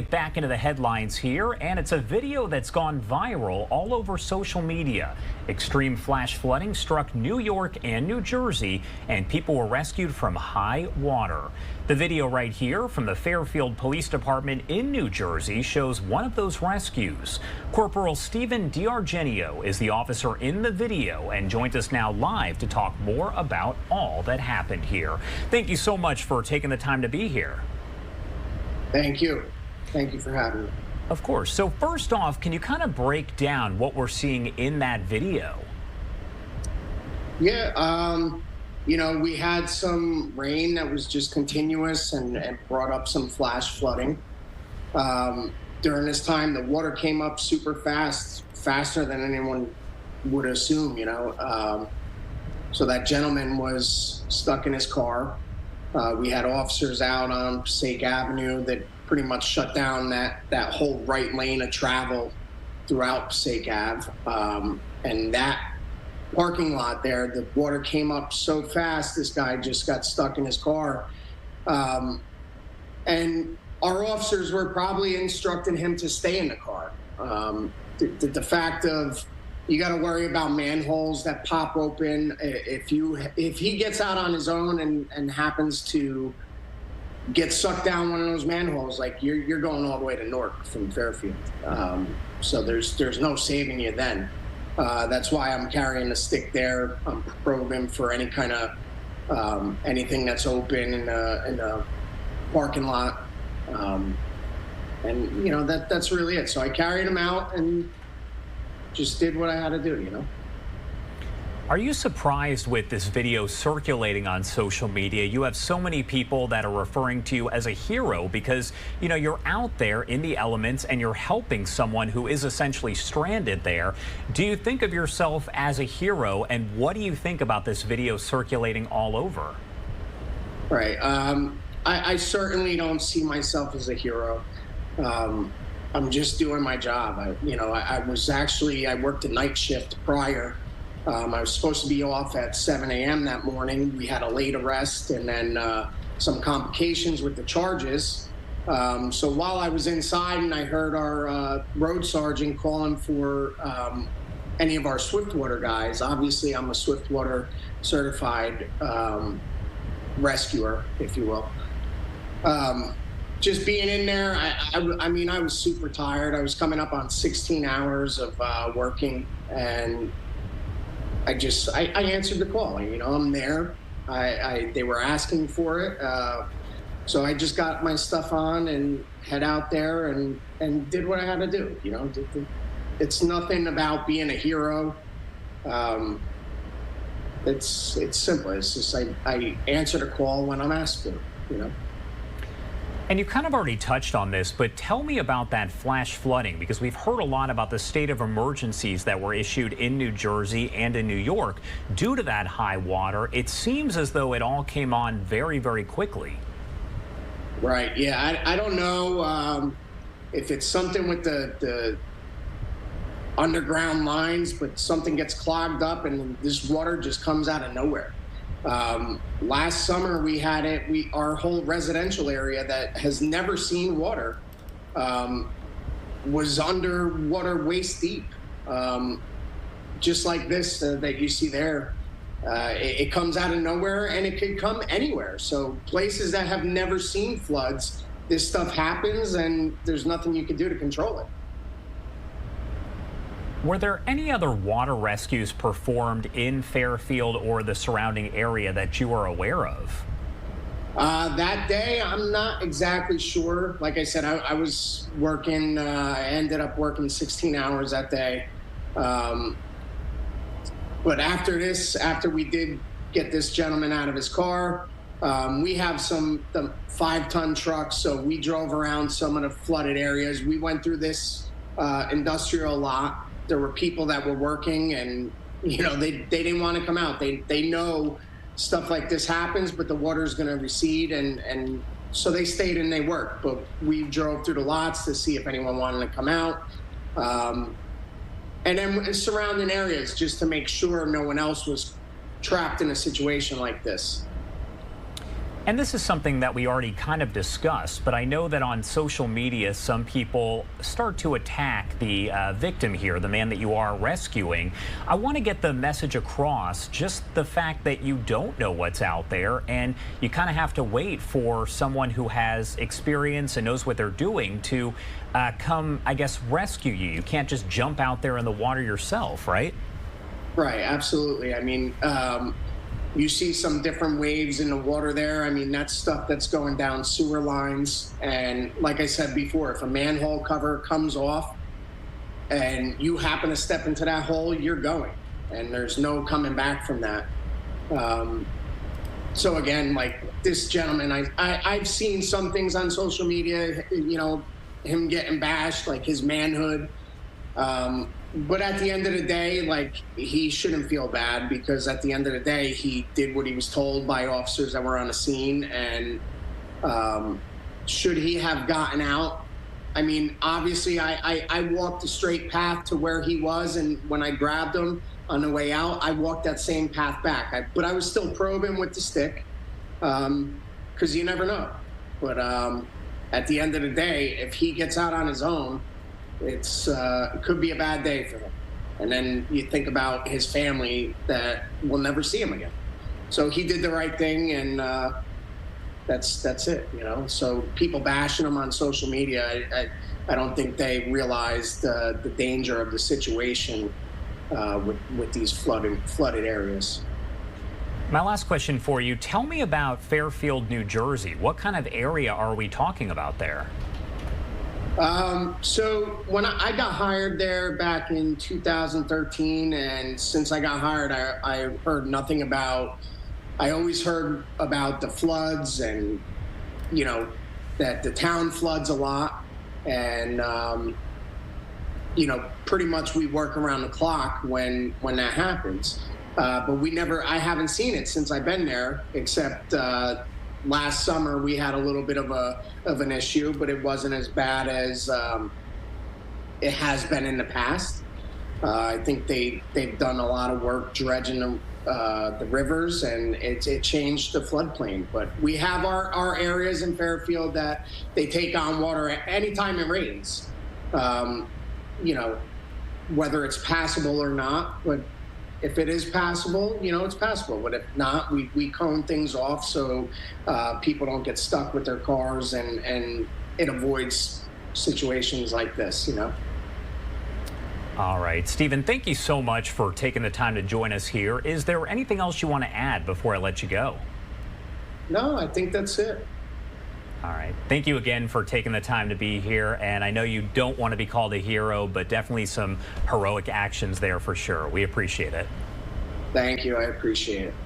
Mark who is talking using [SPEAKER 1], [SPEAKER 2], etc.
[SPEAKER 1] get back into the headlines here, and it's a video that's gone viral all over social media. Extreme flash flooding struck New York and New Jersey, and people were rescued from high water. The video right here from the Fairfield Police Department in New Jersey shows one of those rescues. Corporal Stephen D'Argenio is the officer in the video and joins us now live to talk more about all that happened here. Thank you so much for taking the time to be here.
[SPEAKER 2] Thank you. Thank you for having me.
[SPEAKER 1] Of course. So first off, can you kind of break down what we're seeing in that video?
[SPEAKER 2] Yeah, you know, we had some rain that was just continuous and brought up some flash flooding. During this time, the water came up super fast, faster than anyone would assume, you know. So that gentleman was stuck in his car. We had officers out on Passaic Avenue that pretty much shut down that whole right lane of travel throughout Passaic Ave. And that parking lot there, the water came up so fast, this guy just got stuck in his car. And our officers were probably instructing him to stay in the car. The fact of, you got to worry about manholes that pop open. If he gets out on his own and happens to get sucked down one of those manholes, like you're going all the way to Newark from Fairfield. So there's no saving you then. That's why I'm carrying the stick there. I'm probing for any kind of anything that's open in the parking lot. And you know, that's really it. So I carried him out and just did what I had to do, you know.
[SPEAKER 1] Are you surprised with this video circulating on social media? You have so many people that are referring to you as a hero because, you know, you're out there in the elements and you're helping someone who is essentially stranded there. Do you think of yourself as a hero, and what do you think about this video circulating all over?
[SPEAKER 2] Right. I certainly don't see myself as a hero. I'm just doing my job. I worked a night shift prior. I was supposed to be off at 7 a.m. that morning. We had a late arrest and then some complications with the charges. So while I was inside and I heard our road sergeant calling for any of our Swiftwater guys, obviously I'm a Swiftwater certified rescuer, if you will. Just being in there, I mean, I was super tired. I was coming up on 16 hours of working, and I answered the call. You know, I'm there. They were asking for it, so I just got my stuff on and head out there and did what I had to do. You know, it's nothing about being a hero. It's simple. It's just I answer the call when I'm asked to. You know.
[SPEAKER 1] And you kind of already touched on this, but tell me about that flash flooding, because we've heard a lot about the state of emergencies that were issued in New Jersey and in New York due to that high water. It seems as though it all came on very, very quickly.
[SPEAKER 2] Right. Yeah. I don't know if it's something with the underground lines, but something gets clogged up and this water just comes out of nowhere. Last summer we had our whole residential area that has never seen water was underwater waist deep, just like this that you see there. It comes out of nowhere and it could come anywhere. So places that have never seen floods, this stuff happens and there's nothing you can do to control it.
[SPEAKER 1] Were there any other water rescues performed in Fairfield or the surrounding area that you are aware of?
[SPEAKER 2] That day, I'm not exactly sure. Like I said, I was working, I ended up working 16 hours that day. But after we did get this gentleman out of his car, we have the 5-ton trucks, so we drove around some of the flooded areas. We went through this industrial lot. There were people that were working and, you know, they didn't want to come out. They know stuff like this happens, but the water's going to recede. And so they stayed and they worked. But we drove through the lots to see if anyone wanted to come out. And then surrounding areas just to make sure no one else was trapped in a situation like this.
[SPEAKER 1] And this is something that we already kind of discussed, but I know that on social media, some people start to attack the victim here, the man that you are rescuing. I want to get the message across, just the fact that you don't know what's out there, and you kind of have to wait for someone who has experience and knows what they're doing to come, I guess, rescue you. You can't just jump out there in the water yourself, right?
[SPEAKER 2] Right, absolutely. I mean, you see some different waves in the water there. I mean, that's stuff that's going down sewer lines. And like I said before, if a manhole cover comes off and you happen to step into that hole, you're going. And there's no coming back from that. So again, like this gentleman, I've seen some things on social media, you know, him getting bashed, like his manhood. But at the end of the day, like, he shouldn't feel bad, because at the end of the day, he did what he was told by officers that were on the scene. And should he have gotten out? I mean, obviously, I walked the straight path to where he was. And when I grabbed him on the way out, I walked that same path back. But I was still probing with the stick, because you never know. But at the end of the day, if he gets out on his own, it could be a bad day for him. And then you think about his family that will never see him again. So he did the right thing, and that's it, you know. So people bashing him on social media, I don't think they realized the danger of the situation with these flooded areas.
[SPEAKER 1] My last question for you, tell me about Fairfield, New Jersey. What kind of area are we talking about there?
[SPEAKER 2] So when I got hired there back in 2013, and since I got hired, I heard nothing about, I always heard about the floods, and, you know, that the town floods a lot. And, you know, pretty much we work around the clock when that happens. But I haven't seen it since I've been there, except, last summer we had a little bit of an issue, but it wasn't as bad as it has been in the past. I think they've done a lot of work dredging the rivers, and it changed the floodplain. But we have our areas in Fairfield that they take on water anytime it rains. You know, whether it's passable or not, but if it is passable, you know, it's passable. But if not, we cone things off so people don't get stuck with their cars, and it avoids situations like this, you know.
[SPEAKER 1] All right, Stephen, thank you so much for taking the time to join us here. Is there anything else you want to add before I let you go?
[SPEAKER 2] No, I think that's it.
[SPEAKER 1] All right. Thank you again for taking the time to be here. And I know you don't want to be called a hero, but definitely some heroic actions there for sure. We appreciate it.
[SPEAKER 2] Thank you. I appreciate it.